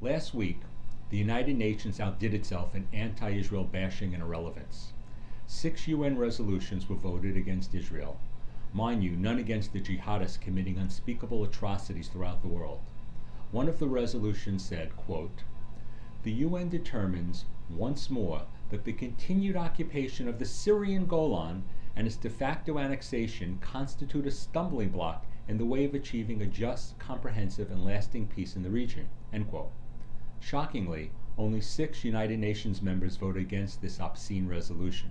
Last week, the United Nations outdid itself in anti-Israel bashing and irrelevance. 6 UN resolutions were voted against Israel. Mind you, none against the jihadists committing unspeakable atrocities throughout the world. One of the resolutions said, quote, "The UN determines once more that the continued occupation of the Syrian Golan and its de facto annexation constitute a stumbling block in the way of achieving a just, comprehensive, and lasting peace in the region." End quote. Shockingly, only 6 United Nations members voted against this obscene resolution.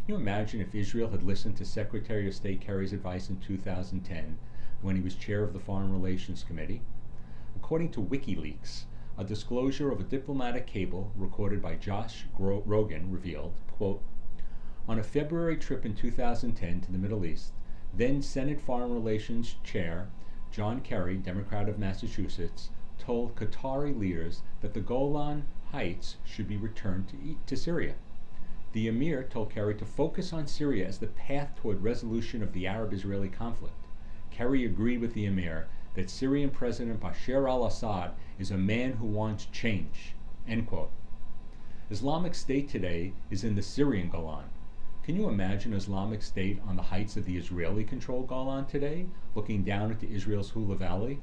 Can you imagine if Israel had listened to Secretary of State Kerry's advice in 2010 when he was chair of the Foreign Relations Committee? According to WikiLeaks, a disclosure of a diplomatic cable recorded by Josh Rogan revealed, quote, "On a February trip in 2010 to the Middle East, then Senate Foreign Relations Chair John Kerry, Democrat of Massachusetts, told Qatari leaders that the Golan Heights should be returned to Syria. The Emir told Kerry to focus on Syria as the path toward resolution of the Arab-Israeli conflict. Kerry agreed with the Emir that Syrian President Bashar al-Assad is a man who wants change." End quote. Islamic State today is in the Syrian Golan. Can you imagine Islamic State on the heights of the Israeli-controlled Golan today, looking down into Israel's Hula Valley?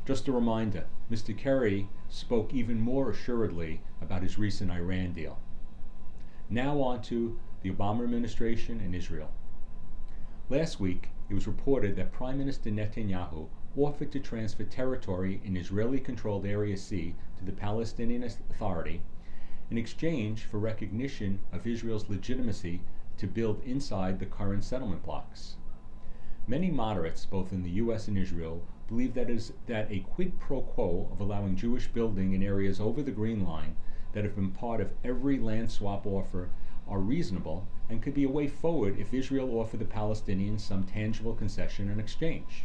Just a reminder, Mr. Kerry spoke even more assuredly about his recent Iran deal. Now on to the Obama administration and Israel. Last week, it was reported that Prime Minister Netanyahu offered to transfer territory in Israeli-controlled Area C to the Palestinian Authority in exchange for recognition of Israel's legitimacy to build inside the current settlement blocks. Many moderates, both in the US and Israel, believe that a quid pro quo of allowing Jewish building in areas over the Green Line that have been part of every land swap offer are reasonable and could be a way forward if Israel offered the Palestinians some tangible concession in exchange.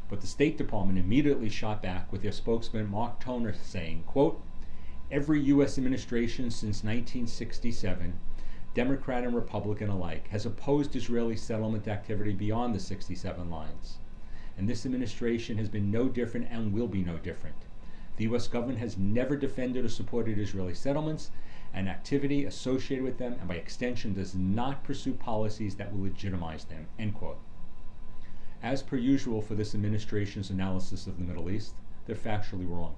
But the State Department immediately shot back with their spokesman Mark Toner saying, quote, "Every U.S. administration since 1967, Democrat and Republican alike, has opposed Israeli settlement activity beyond the 67 lines. And this administration has been no different and will be no different. The U.S. government has never defended or supported Israeli settlements and activity associated with them, and by extension does not pursue policies that will legitimize them." End quote. As per usual for this administration's analysis of the Middle East, they're factually wrong.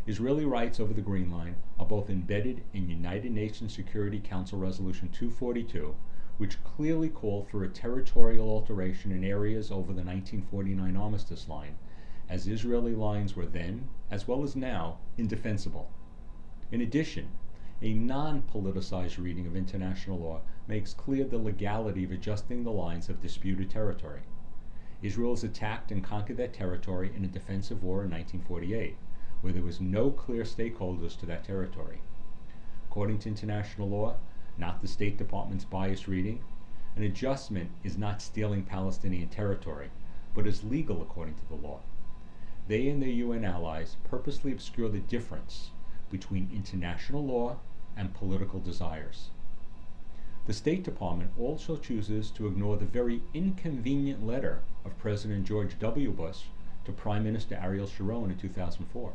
Israeli rights over the Green Line are both embedded in United Nations Security Council Resolution 242, which clearly called for a territorial alteration in areas over the 1949 Armistice Line, as Israeli lines were then, as well as now, indefensible. In addition, a non-politicized reading of international law makes clear the legality of adjusting the lines of disputed territory. Israel has attacked and conquered that territory in a defensive war in 1948, where there was no clear stakeholders to that territory. According to international law, not the State Department's biased reading, an adjustment is not stealing Palestinian territory, but is legal according to the law. They and their UN allies purposely obscure the difference between international law and political desires. The State Department also chooses to ignore the very inconvenient letter of President George W. Bush to Prime Minister Ariel Sharon in 2004.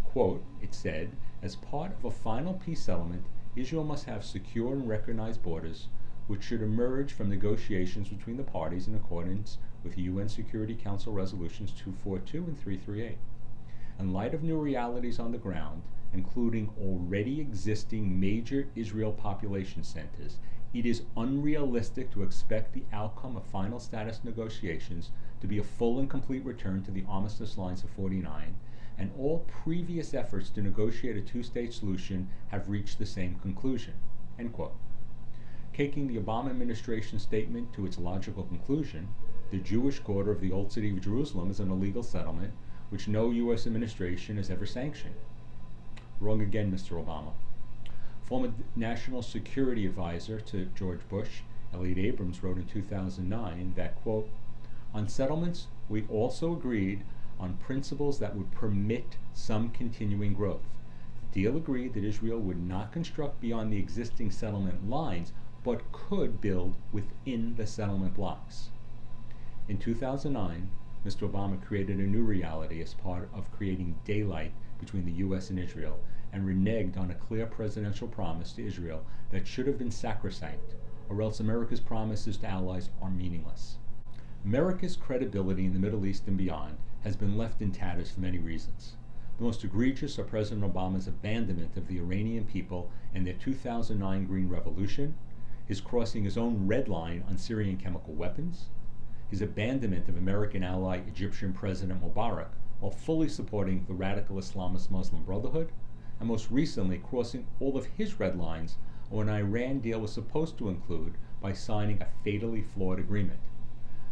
Quote, it said, "As part of a final peace settlement, Israel must have secure and recognized borders, which should emerge from negotiations between the parties in accordance with UN Security Council Resolutions 242 and 338. In light of new realities on the ground, including already existing major Israel population centers, it is unrealistic to expect the outcome of final status negotiations to be a full and complete return to the armistice lines of 49, and all previous efforts to negotiate a two-state solution have reached the same conclusion." End quote. Taking the Obama administration statement to its logical conclusion, the Jewish quarter of the Old City of Jerusalem is an illegal settlement which no U.S. administration has ever sanctioned. Wrong again, Mr. Obama. Former National Security Advisor to George Bush, Elliot Abrams, wrote in 2009 that, quote, "On settlements, we also agreed on principles that would permit some continuing growth. The deal agreed that Israel would not construct beyond the existing settlement lines, but could build within the settlement blocks." In 2009, Mr. Obama created a new reality as part of creating daylight between the U.S. and Israel, and reneged on a clear presidential promise to Israel that should have been sacrosanct, or else America's promises to allies are meaningless. America's credibility in the Middle East and beyond has been left in tatters for many reasons. The most egregious are President Obama's abandonment of the Iranian people and their 2009 Green Revolution, his crossing his own red line on Syrian chemical weapons, his abandonment of American ally Egyptian President Mubarak while fully supporting the radical Islamist Muslim Brotherhood, and most recently crossing all of his red lines on an Iran deal was supposed to include by signing a fatally flawed agreement.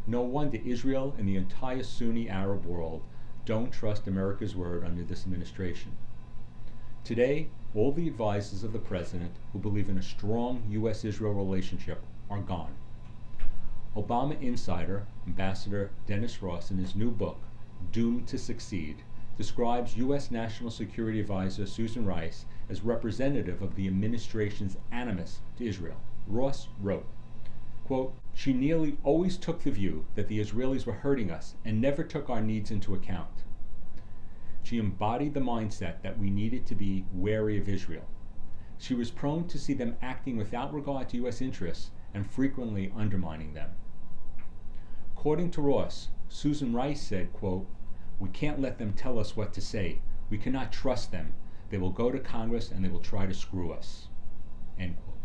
No wonder Israel and the entire Sunni Arab world don't trust America's word under this administration. Today, all the advisors of the president who believe in a strong U.S.-Israel relationship are gone. Obama insider, Ambassador Dennis Ross, in his new book, Doomed to Succeed, describes U.S. National Security Advisor Susan Rice as representative of the administration's animus to Israel. Ross wrote, quote, "She nearly always took the view that the Israelis were hurting us and never took our needs into account. She embodied the mindset that we needed to be wary of Israel. She was prone to see them acting without regard to U.S. interests and frequently undermining them." According to Ross, Susan Rice said, quote, "We can't let them tell us what to say. We cannot trust them. They will go to Congress and they will try to screw us." End quote.